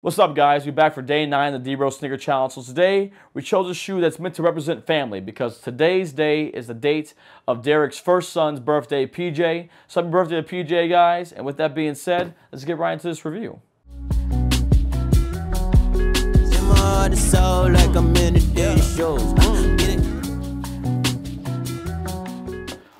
What's up, guys? We're back for day 9 of the D-Rose Sneaker Challenge. So today, we chose a shoe that's meant to represent family because today's day is the date of Derek's first son's birthday, PJ. So happy birthday to PJ, guys. And with that being said, let's get right into this review.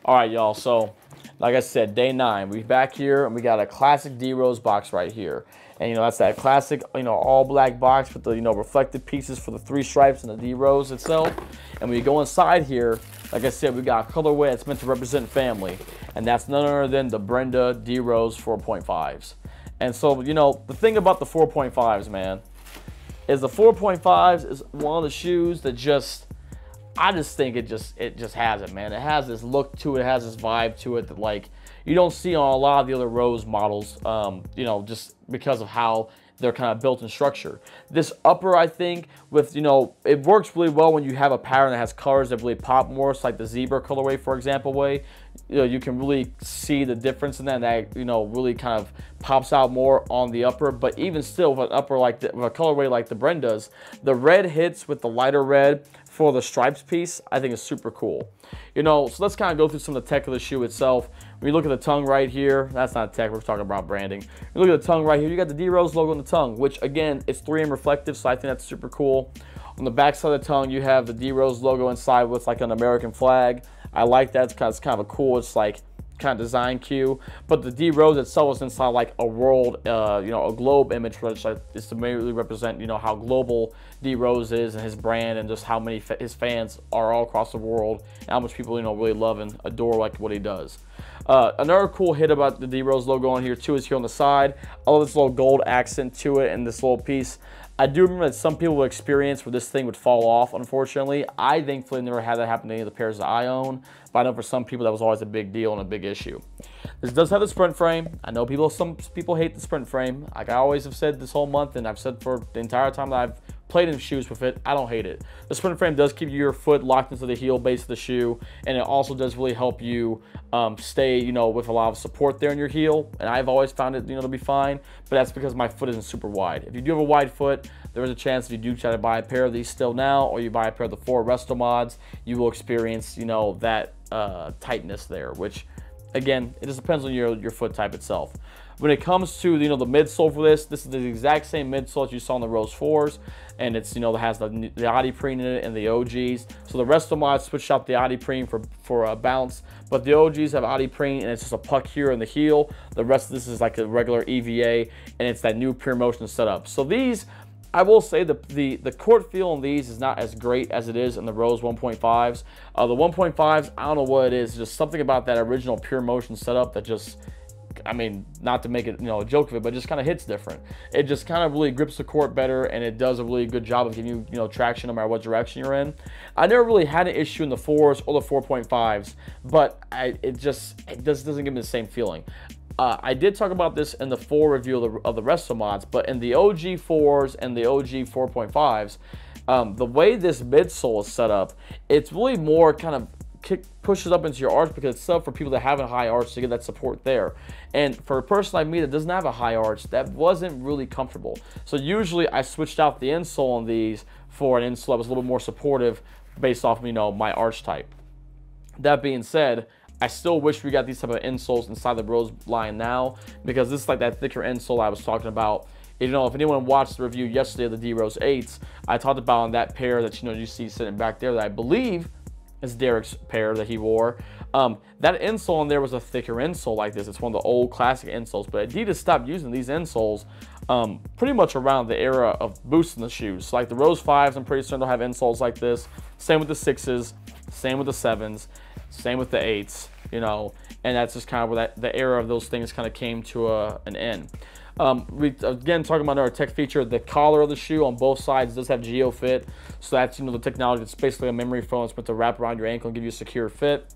Alright, y'all. So, like I said, day 9. We're back here, and we got a classic D-Rose box right here. And, that's that classic, all black box with the, reflective pieces for the 3 stripes and the D-Rose itself. And when you go inside here, like I said, we got a colorway that's meant to represent family. And that's none other than the Brenda D-Rose 4.5s. And so, the thing about the 4.5s, man, is the 4.5s is one of the shoes that I just think it just has it, man. It has this look to it, it has this vibe to it that, like, you don't see on a lot of the other Rose models, just because of how they're kind of built in structure. This upper, I think, with, it works really well when you have a pattern that has colors that really pop more. It's like the zebra colorway, for example, way. You can really see the difference in that, really kind of pops out more on the upper. But even still, with an upper like with a colorway like the Brenda's, the red hits with the lighter red for the stripes piece, I think is super cool. So let's kind of go through some of the tech of the shoe itself. When you look at the tongue right here, that's not tech, we're talking about branding. You look at the tongue right here, you got the D-Rose logo on the tongue, which again, it's 3M reflective, so I think that's super cool. On the back side of the tongue, you have the D-Rose logo inside with like an American flag. I like that, it's kind of a cool, it's like kind of design cue. But the D-Rose itself is inside like a world, a globe image, which is to mainly represent, how global D-Rose is and his brand, and just how many his fans are all across the world, and how much people, really love and adore like what he does. Another cool hit about the D-Rose logo on here too is here on the side. I love this little gold accent to it and this little piece. I do remember that some people would experience where this thing would fall off, unfortunately. I thankfully never had that happen to any of the pairs that I own, but I know for some people that was always a big deal and a big issue. This does have the sprint frame. I know some people hate the sprint frame. Like I always have said this whole month, and I've said for the entire time that I've played in shoes with it, I don't hate it. The sprint frame does keep your foot locked into the heel base of the shoe, and it also does really help you stay, with a lot of support there in your heel. And I've always found it, to be fine, but that's because my foot isn't super wide. If you do have a wide foot, there is a chance if you do try to buy a pair of these still now, or you buy a pair of the 4 Resto mods, you will experience, that tightness there, which again, it just depends on your foot type itself. When it comes to the midsole for this is the exact same midsole that you saw in the Rose 4s, and it's that has the Adiprene in it and the OGs. So the Resto mods switched out the Adiprene for bounce, but the OGs have Adiprene, and it's just a puck here in the heel. The rest of this is like a regular EVA, and it's that new Pure Motion setup. So these, I will say the court feel on these is not as great as it is in the Rose 1.5s. The 1.5s, I don't know what it is, just something about that original Pure Motion setup that just, I mean, not to make it, a joke of it, but just kind of hits different. It just kind of really grips the court better, and it does a really good job of giving you, traction no matter what direction you're in. I never really had an issue in the 4s or the 4.5s, but it just doesn't give me the same feeling. I did talk about this in the 4 review of the Resto mods, but in the OG 4s and the OG 4.5s, the way this midsole is set up, it's really more kind of pushes up into your arch, because it's set up for people that have a high arch to get that support there. And for a person like me that doesn't have a high arch, that wasn't really comfortable. So usually I switched out the insole on these for an insole that was a little bit more supportive based off, my arch type. That being said, I still wish we got these type of insoles inside the Rose line now, because this is like that thicker insole I was talking about. If anyone watched the review yesterday of the D-Rose 8s, I talked about on that pair that you see sitting back there that I believe is Derek's pair that he wore. That insole in there was a thicker insole like this. It's one of the old classic insoles, but Adidas stopped using these insoles pretty much around the era of boosting the shoes. So like the Rose 5s, I'm pretty certain they'll have insoles like this. Same with the 6s, same with the 7s, same with the 8s, and that's just kind of where the era of those things kind of came to an end. We again talking about our tech feature, the collar of the shoe on both sides does have Geo Fit, so that's the technology. It's basically a memory foam. It's meant to wrap around your ankle and give you a secure fit.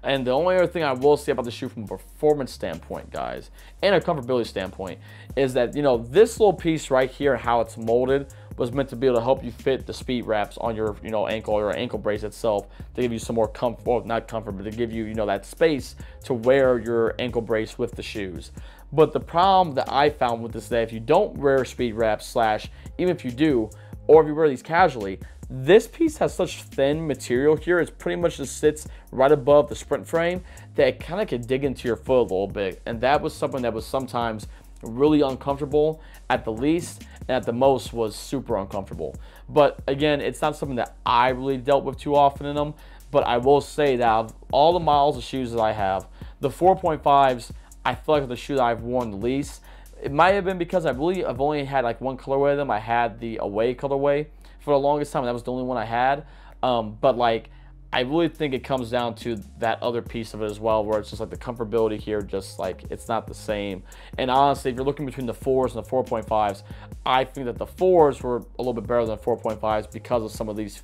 And the only other thing I will say about the shoe from a performance standpoint, guys, and a comfortability standpoint, is that this little piece right here, how it's molded, was meant to be able to help you fit the speed wraps on your ankle or your ankle brace itself, to give you some more comfort, well, not comfort, but to give you that space to wear your ankle brace with the shoes. But the problem that I found with this is that if you don't wear speed wraps, slash, even if you do, or if you wear these casually, this piece has such thin material here. It pretty much just sits right above the sprint frame that it kind of can dig into your foot a little bit. And that was something that was sometimes really uncomfortable at the least, and at the most was super uncomfortable. But again, it's not something that I really dealt with too often in them. But I will say that of all the models of shoes that I have, the 4.5s, I feel like are the shoe that I've worn the least. It might have been because I've only had like one colorway of them. I had the away colorway for the longest time. That was the only one I had. But like, I really think it comes down to that other piece of it as well, where it's just like the comfortability here, just like it's not the same. And honestly, if you're looking between the 4s and the 4.5s, I think that the 4s were a little bit better than the 4.5s because of some of these,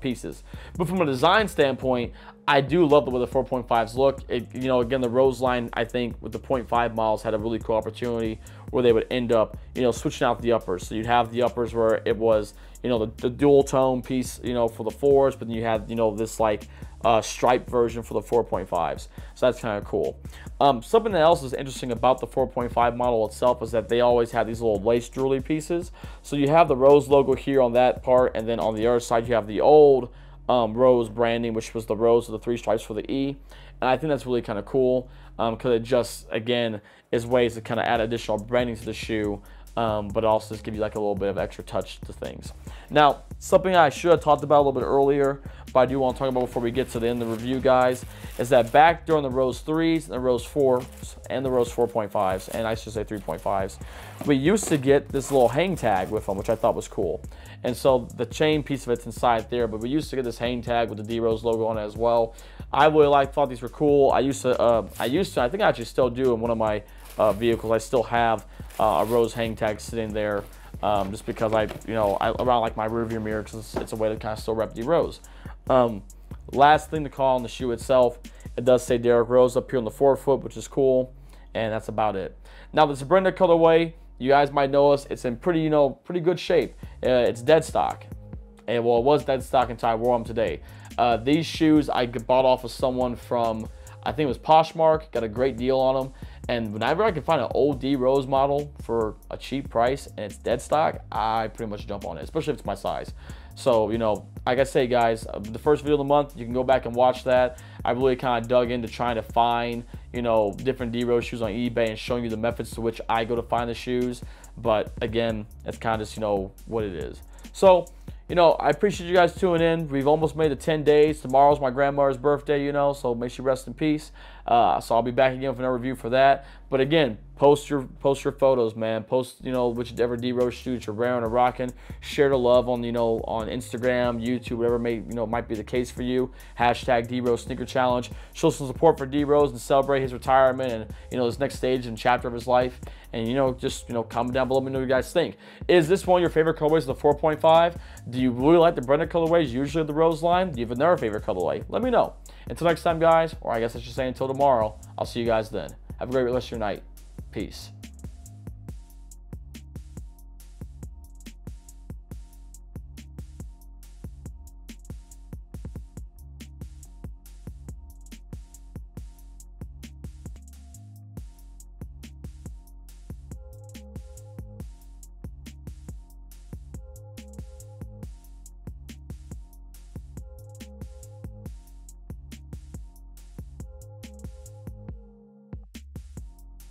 pieces. But from a design standpoint, I do love the way the 4.5s look. Again, the Rose line, I think, with the 0.5 models had a really cool opportunity where they would end up, switching out the uppers. So you'd have the uppers where it was, the dual tone piece, for the 4s, but then you had, this like striped version for the 4.5s. So that's kind of cool. Something else is interesting about the 4.5 model itself is that they always have these little lace jewelry pieces. So you have the Rose logo here on that part, and then on the other side you have the old Rose branding, which was the Rose with the 3 stripes for the E. And I think that's really kind of cool because it just, again, is ways to kind of add additional branding to the shoe, but also just give you like a little bit of extra touch to things. Now, something I should have talked about a little bit earlier, but I do want to talk about before we get to the end of the review, guys, is that back during the Rose 3s and the Rose 4s and the Rose 4.5s, and I should say 3.5s, we used to get this little hang tag with them, which I thought was cool. And so the chain piece of it's inside there, but we used to get this hang tag with the D-Rose logo on it as well. I really thought these were cool. I think I actually still do in one of my vehicles. I still have a Rose hang tag sitting there, just because I around like my rear view mirror, because it's a way to kind of still rep D-Rose. Last thing to call on the shoe itself, it does say Derrick Rose up here on the forefoot, which is cool, and that's about it. Now this Brenda colorway, you guys might notice it's in pretty good shape. It's dead stock, and well, it was dead stock until I wore them today. These shoes I bought off of someone from, I think it was Poshmark, got a great deal on them. And whenever I can find an old D-Rose model for a cheap price and it's dead stock, I pretty much jump on it, especially if it's my size. So, like I say, guys, the first video of the month, you can go back and watch that. I really kind of dug into trying to find, different D-Rose shoes on eBay and showing you the methods to which I go to find the shoes. But again, it's kind of just, what it is. So, I appreciate you guys tuning in. We've almost made it 10 days. Tomorrow's my grandmother's birthday, so may she rest in peace. So I'll be back again with another review for that. But again, post your photos, man. Post, whichever D-Rose shoes you're wearing or rocking. Share the love on, on Instagram, YouTube, whatever might be the case for you. Hashtag D-Rose Sneaker Challenge. Show some support for D-Rose and celebrate his retirement and, this next stage and chapter of his life. And, just, comment down below. Let me know what you guys think. Is this one of your favorite colorways of the 4.5? Do you really like the Brenda colorways, usually the Rose line? Do you have another favorite colorway? Let me know. Until next time, guys, or I guess I should say until tomorrow, I'll see you guys then. Have a great rest of your night. Peace.